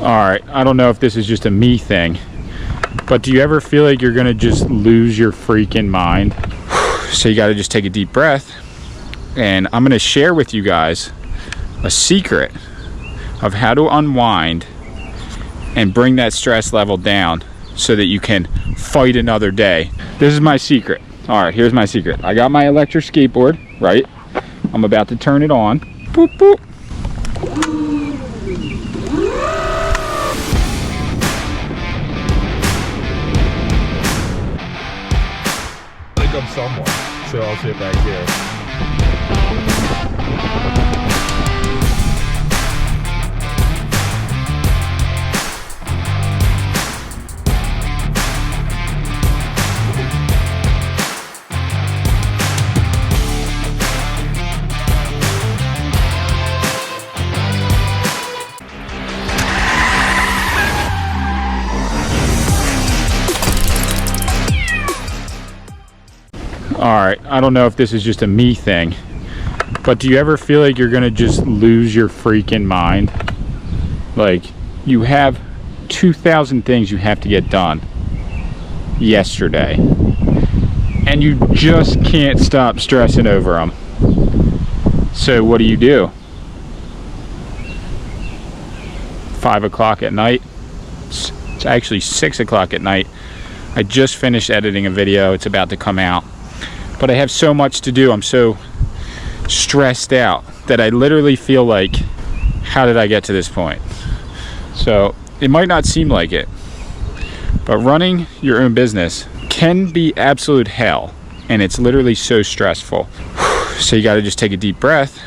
Alright, I don't know if this is just a me thing, but do you ever feel like you're gonna just lose your freaking mind? So you gotta just take a deep breath, and I'm gonna share with you guys a secret of how to unwind and bring that stress level down so that you can fight another day. This is my secret. Alright, here's my secret. I got my electric skateboard, right? I'm about to turn it on. Boop, boop. I'm someone, so I'll sit back here. Alright, I don't know if this is just a me thing, but do you ever feel like you're gonna just lose your freaking mind? Like, you have 2,000 things you have to get done yesterday, and you just can't stop stressing over them. So what do? 5 o'clock at night? It's actually 6 o'clock at night. I just finished editing a video. It's about to come out. But I have so much to do. I'm so stressed out that I literally feel like, how did I get to this point? So it might not seem like it, but running your own business can be absolute hell, and it's literally so stressful. So you got to just take a deep breath,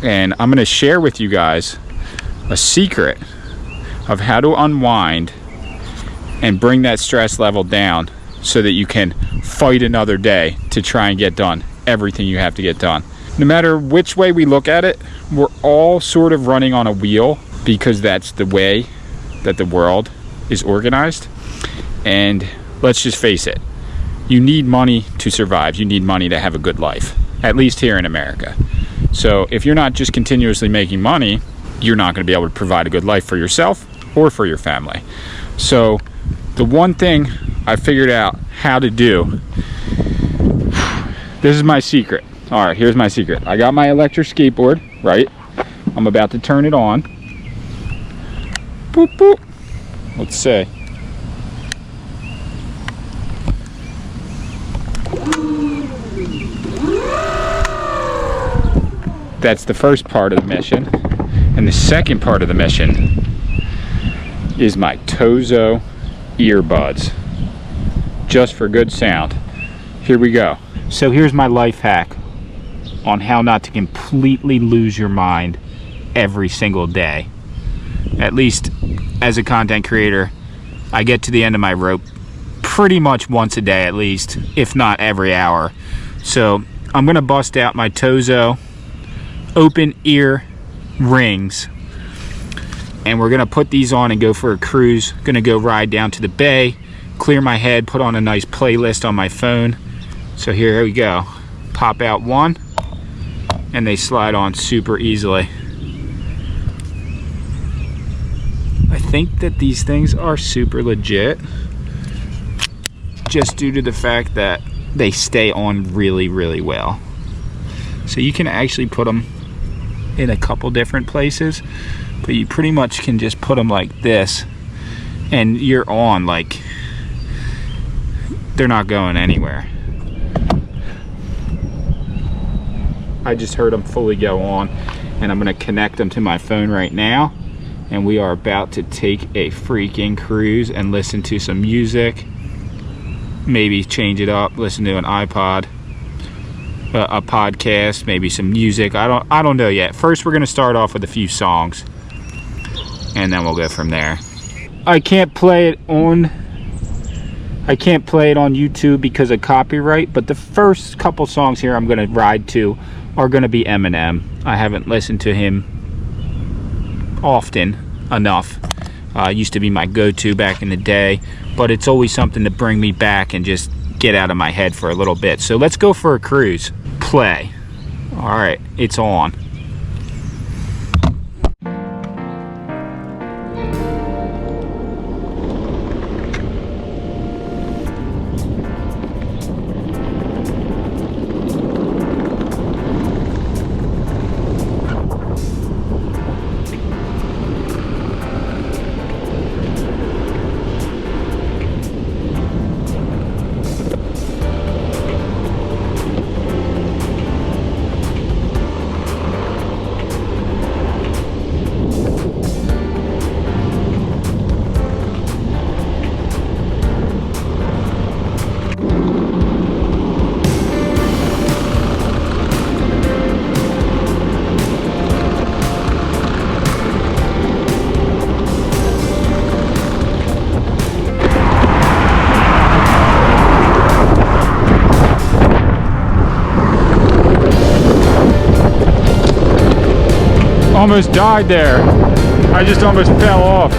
and I'm going to share with you guys a secret of how to unwind and bring that stress level down so that you can fight another day to try and get done everything you have to get done. No matter which way we look at it, we're all sort of running on a wheel because that's the way that the world is organized. And let's just face it, you need money to survive. You need money to have a good life, at least here in America. So if you're not just continuously making money, you're not going to be able to provide a good life for yourself or for your family. So the one thing I figured out how to do, this is my secret. Alright, here's my secret. I got my electric skateboard, right? I'm about to turn it on. Boop, boop. Let's see. That's the first part of the mission. And the second part of the mission is my Tozo earbuds, just for good sound. Here we go. So here's my life hack on how not to completely lose your mind every single day. At least as a content creator, I get to the end of my rope pretty much once a day at least, if not every hour. So I'm gonna bust out my Tozo open ear rings, and we're gonna put these on and go for a cruise. Gonna go ride down to the bay, clear my head, put on a nice playlist on my phone. So here we go. Pop out one, and they slide on super easily. I think that these things are super legit, just due to the fact that they stay on really, really well. So you can actually put them in a couple different places, but you pretty much can just put them like this and you're on, like they're not going anywhere. I just heard them fully go on, and I'm gonna connect them to my phone right now, and we are about to take a freaking cruise and listen to some music, maybe change it up, listen to an iPod, a podcast, maybe some music. I don't know yet. First we're gonna start off with a few songs, and then we'll go from there. I can't play it on YouTube because of copyright, but the first couple songs here I'm gonna ride to are gonna be Eminem. I haven't listened to him often enough. Used to be my go-to back in the day, but it's always something to bring me back and just get out of my head for a little bit. So let's go for a cruise. Play. All right, it's on. Almost died there. I just almost fell off.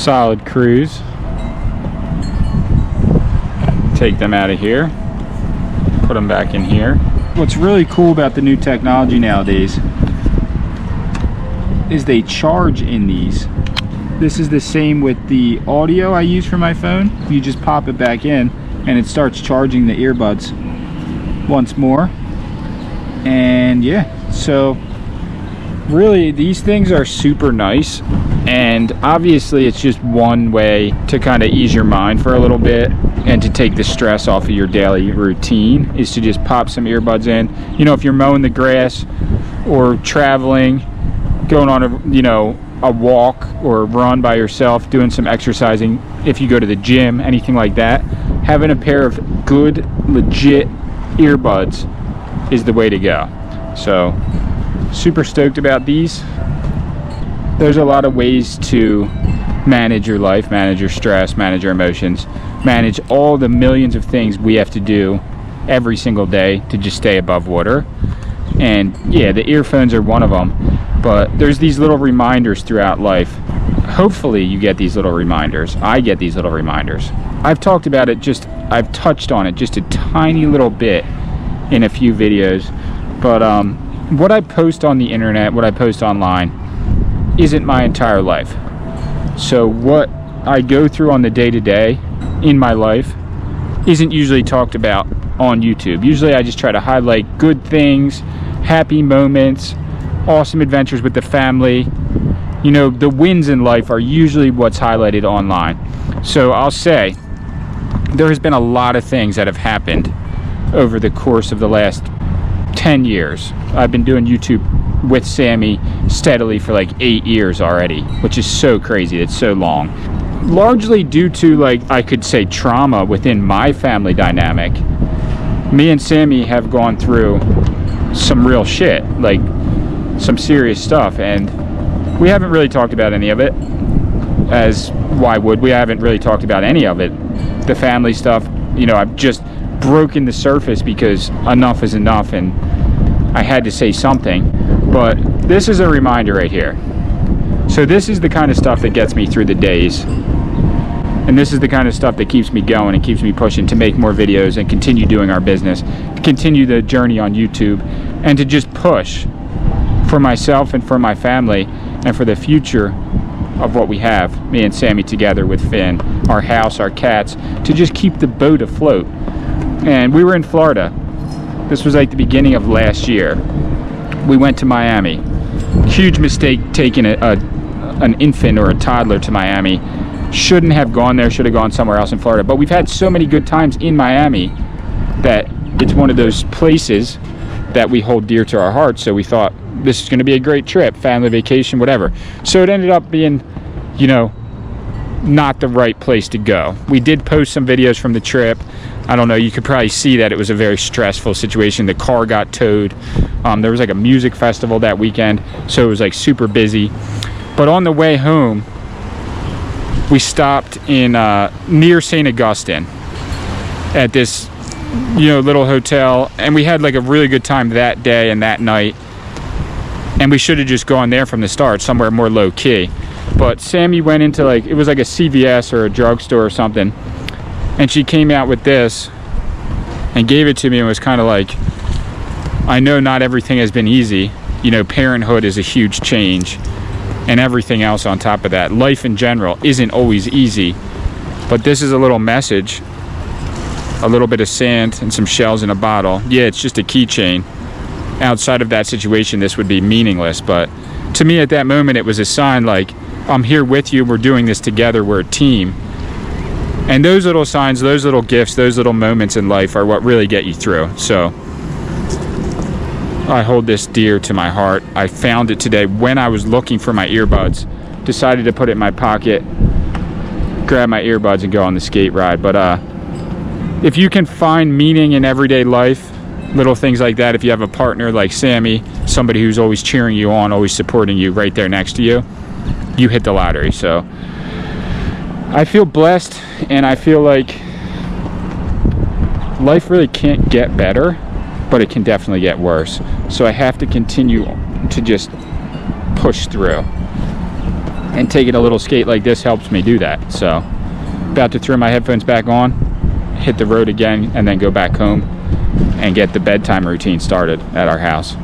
Solid cruise. Take them out of here, put them back in here. What's really cool about the new technology nowadays is they charge in these. This is the same with the audio I use for my phone. You just pop it back in and it starts charging the earbuds once more. And yeah, so really these things are super nice, and obviously it's just one way to kind of ease your mind for a little bit and to take the stress off of your daily routine, is to just pop some earbuds in. You know, if you're mowing the grass or traveling, going on a walk or a run by yourself, doing some exercising, if you go to the gym, anything like that, having a pair of good legit earbuds is the way to go. So super stoked about these. There's a lot of ways to manage your life, manage your stress, manage your emotions, manage all the millions of things we have to do every single day to just stay above water. And yeah, the earphones are one of them, but there's these little reminders throughout life. Hopefully you get these little reminders. I get these little reminders. I've talked about it, I've touched on it just a tiny little bit in a few videos, but what I post on the internet, what I post online, isn't my entire life. So what I go through on the day-to-day in my life isn't usually talked about on YouTube. Usually I just try to highlight good things, happy moments, awesome adventures with the family. You know, the wins in life are usually what's highlighted online. So I'll say there has been a lot of things that have happened over the course of the last 10 years. I've been doing YouTube with Sammy steadily for like 8 years already, which is so crazy. It's so long. Largely due to, like, I could say trauma within my family dynamic. Me and Sammy have gone through some real shit, like some serious stuff, and we haven't really talked about any of it, as why would we? I haven't really talked about any of it. The family stuff, you know, I've just broken the surface because enough is enough and I had to say something. But this is a reminder right here. So this is the kind of stuff that gets me through the days, and this is the kind of stuff that keeps me going and keeps me pushing to make more videos and continue doing our business, to continue the journey on YouTube, and to just push for myself and for my family and for the future of what we have, me and Sammy together with Finn, our house, our cats, to just keep the boat afloat. And we were in Florida. This was like the beginning of last year. We went to Miami. Huge mistake taking an infant or a toddler to Miami. Shouldn't have gone there, should have gone somewhere else in Florida. But we've had so many good times in Miami that it's one of those places that we hold dear to our hearts. So we thought this is going to be a great trip, family vacation, whatever. So it ended up being, you know, not the right place to go. We did post some videos from the trip. I don't know, you could probably see that it was a very stressful situation. The car got towed. There was like a music festival that weekend, so it was like super busy. But on the way home, we stopped in near St. Augustine at this, you know, little hotel, and we had like a really good time that day and that night. And we should have just gone there from the start, somewhere more low key. But Sammy went into like, it was like a CVS or a drugstore or something, and she came out with this and gave it to me and was kind of like, I know not everything has been easy. You know, parenthood is a huge change, and everything else on top of that. Life in general isn't always easy, but this is a little message, a little bit of sand and some shells in a bottle. Yeah, it's just a keychain. Outside of that situation, this would be meaningless, but to me at that moment, it was a sign like, I'm here with you, we're doing this together, we're a team. And those little signs, those little gifts, those little moments in life are what really get you through. So I hold this dear to my heart. I found it today when I was looking for my earbuds. Decided to put it in my pocket, grab my earbuds and go on the skate ride. But if you can find meaning in everyday life, little things like that, if you have a partner like Sammy, somebody who's always cheering you on, always supporting you right there next to you, you hit the lottery. So I feel blessed, and I feel like life really can't get better, but it can definitely get worse. So I have to continue to just push through, and taking a little skate like this helps me do that. So about to throw my headphones back on, hit the road again, and then go back home and get the bedtime routine started at our house.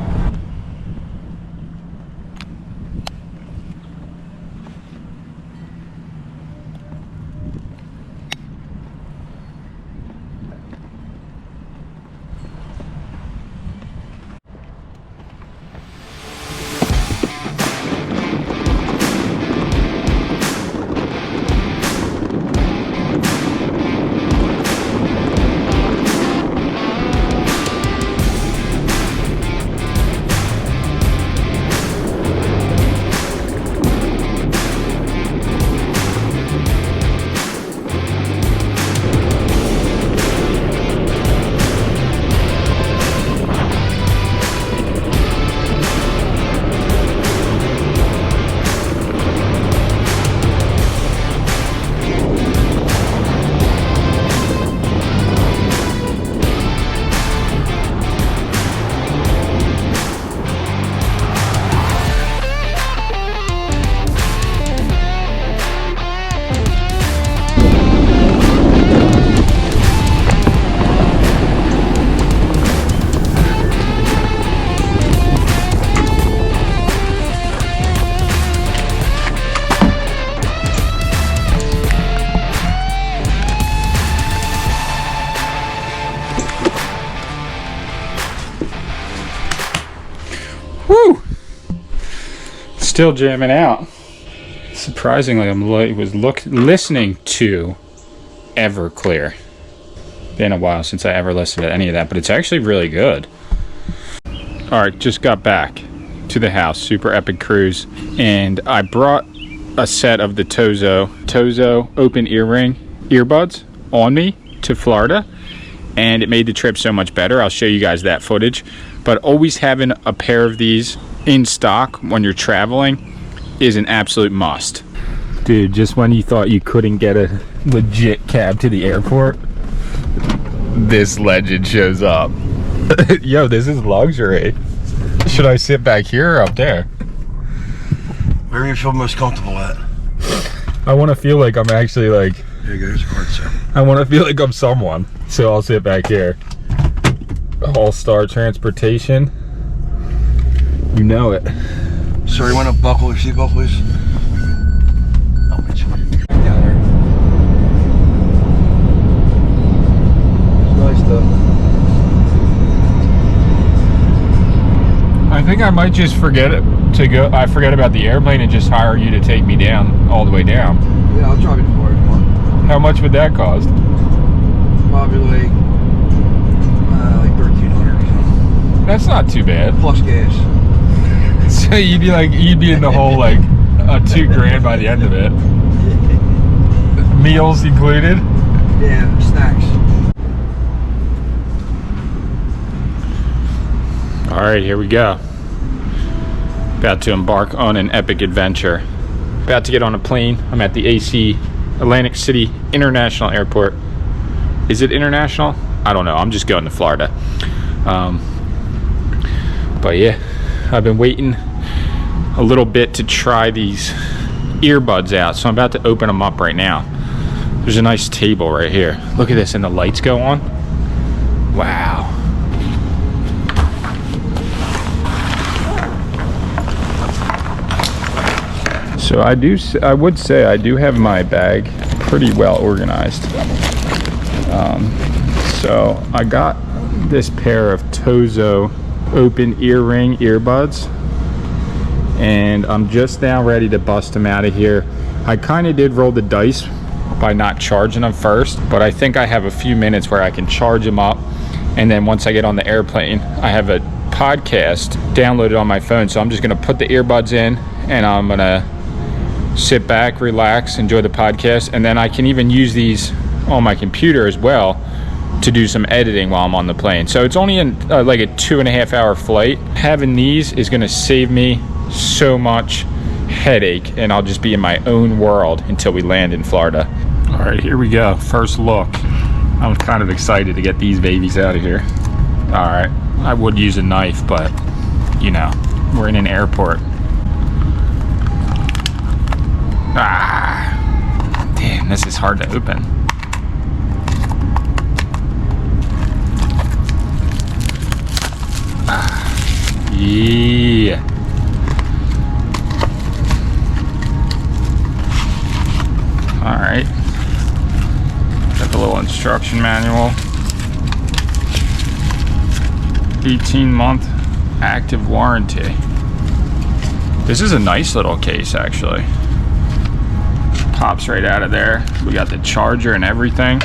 Woo! Still jamming out. Surprisingly, listening to Everclear. Been a while since I ever listened to any of that, but it's actually really good. Alright, just got back to the house. Super epic cruise. And I brought a set of the Tozo open EarRing earbuds on me to Florida, and it made the trip so much better. I'll show you guys that footage. But always having a pair of these in stock when you're traveling is an absolute must. Dude, just when you thought you couldn't get a legit cab to the airport, this legend shows up. Yo, this is luxury. Should I sit back here or up there? Where you feel most comfortable at? I want to feel like I'm actually like... Here goes your card, sir. I want to feel like I'm someone, so I'll sit back here. All-Star Transportation. You know it. Sir, you want to buckle your seatbelt, please? I'll meet you. Down there. It's nice though. think I might just forget to go. I forget about the airplane and just hire you to take me down all the way down. Yeah, I'll drive you to Florida tomorrow. How much would that cost? Probably like 1,300 or something. That's not too bad. Plus gas. So you'd be in the hole like $2,000 by the end of it. Meals included. Yeah, snacks. All right, here we go. About to embark on an epic adventure. About to get on a plane. I'm at the AC Atlantic City International Airport. Is it international? I don't know. I'm just going to Florida. But yeah, I've been waiting a little bit to try these earbuds out, so I'm about to open them up right now. There's a nice table right here. Look at this, and the lights go on. Wow. So I would say I do have my bag pretty well organized. So I got this pair of Tozo open EarRing earbuds, and I'm just now ready to bust them out of here. I kind of did roll the dice by not charging them first, but I think I have a few minutes where I can charge them up, and then once I get on the airplane, I have a podcast downloaded on my phone, so I'm just gonna put the earbuds in and I'm gonna sit back, relax, enjoy the podcast, and then I can even use these on my computer as well to do some editing while I'm on the plane. So it's only like a 2.5 hour flight. Having these is gonna save me so much headache, and I'll just be in my own world until we land in Florida. All right, here we go. First look. I'm kind of excited to get these babies out of here. All right, I would use a knife, but you know, we're in an airport. Ah, damn, this is hard to open. Ah, yeah. All right. Got the little instruction manual. 18-month active warranty. This is a nice little case, actually. Pops right out of there. We got the charger and everything.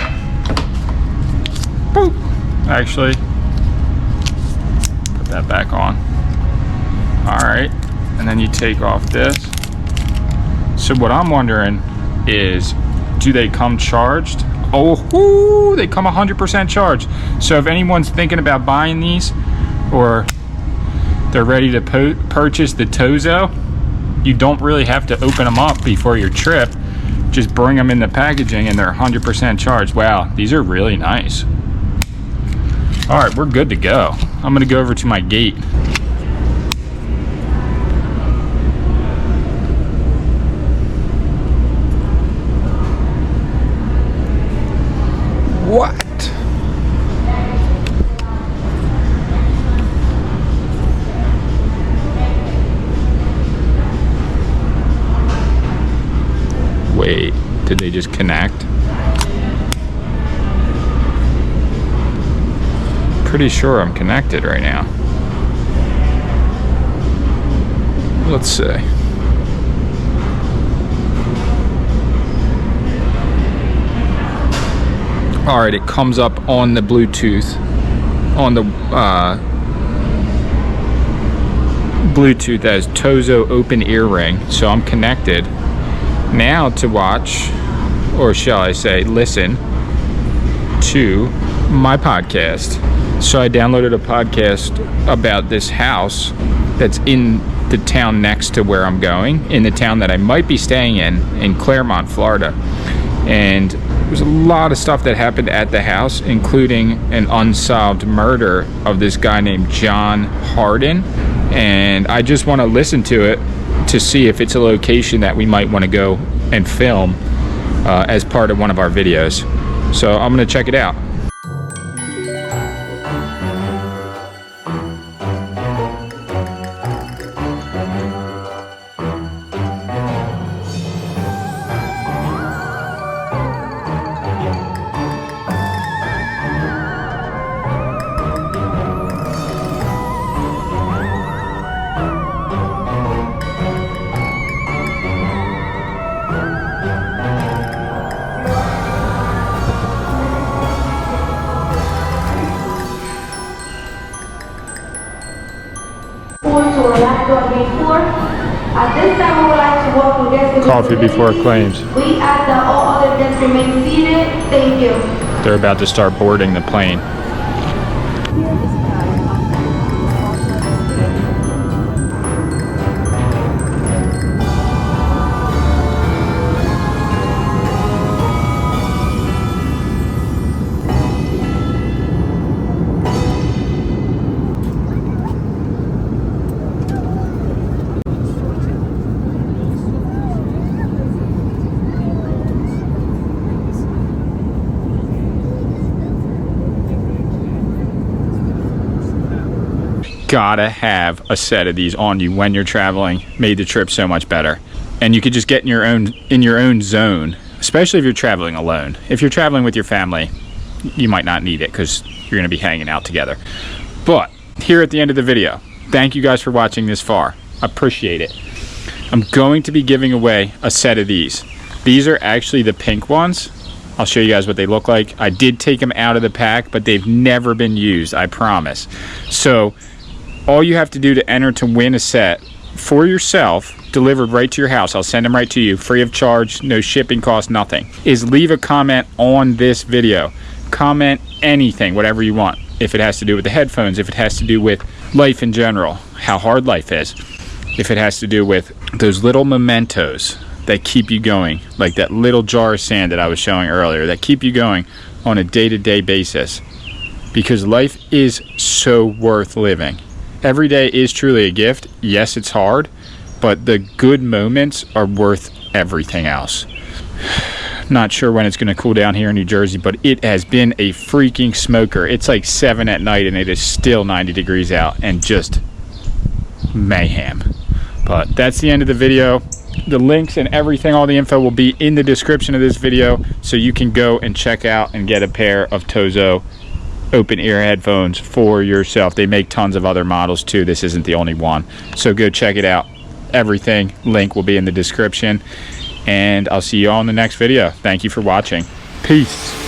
Boop. Actually, put that back on. All right, and then you take off this. So what I'm wondering is, do they come charged? Oh, whoo, they come 100% charged. So if anyone's thinking about buying these, or they're ready to purchase the Tozo, you don't really have to open them up before your trip. Just bring them in the packaging and they're 100% charged. Wow, these are really nice. All right, we're good to go. I'm gonna go over to my gate. What? Wait, did they just connect? Pretty sure I'm connected right now. Let's see. All right, it comes up on the Bluetooth, on the Bluetooth as Tozo Open EarRing. So I'm connected now to watch, or shall I say listen to my podcast. So I downloaded a podcast about this house that's in the town next to where I'm going, in the town that I might be staying in Claremont, Florida. And there's a lot of stuff that happened at the house, including an unsolved murder of this guy named John Hardin. And I just want to listen to it to see if it's a location that we might want to go and film as part of one of our videos. So I'm going to check it out. for lap door gate 4. At this time, we would like to welcome guests. Coffee before claims. We ask that all other guests remain seated. Thank you. They're about to start boarding the plane. Gotta have a set of these on you when you're traveling. Made the trip so much better. And you could just get in your own zone, especially if you're traveling alone. If you're traveling with your family, you might not need it because you're gonna be hanging out together. But here at the end of the video, thank you guys for watching this far. Appreciate it. I'm going to be giving away a set of these. These are actually the pink ones. I'll show you guys what they look like. I did take them out of the pack, but they've never been used, I promise. So all you have to do to enter to win a set for yourself, delivered right to your house, I'll send them right to you, free of charge, no shipping cost, nothing, is leave a comment on this video. Comment anything, whatever you want. If it has to do with the headphones, if it has to do with life in general, how hard life is, if it has to do with those little mementos that keep you going, like that little jar of sand that I was showing earlier, that keep you going on a day-to-day basis, because life is so worth living. Every day is truly a gift. Yes, it's hard, but the good moments are worth everything else. Not sure when it's going to cool down here in New Jersey, but it has been a freaking smoker. It's like 7 at night and it is still 90 degrees out and just mayhem. But that's the end of the video. The links and everything, all the info will be in the description of this video, so you can go and check out and get a pair of Tozo open ear headphones for yourself. They make tons of other models too. This isn't the only one. So go check it out. Everything, link will be in the description. And I'll see you all in the next video. Thank you for watching. Peace.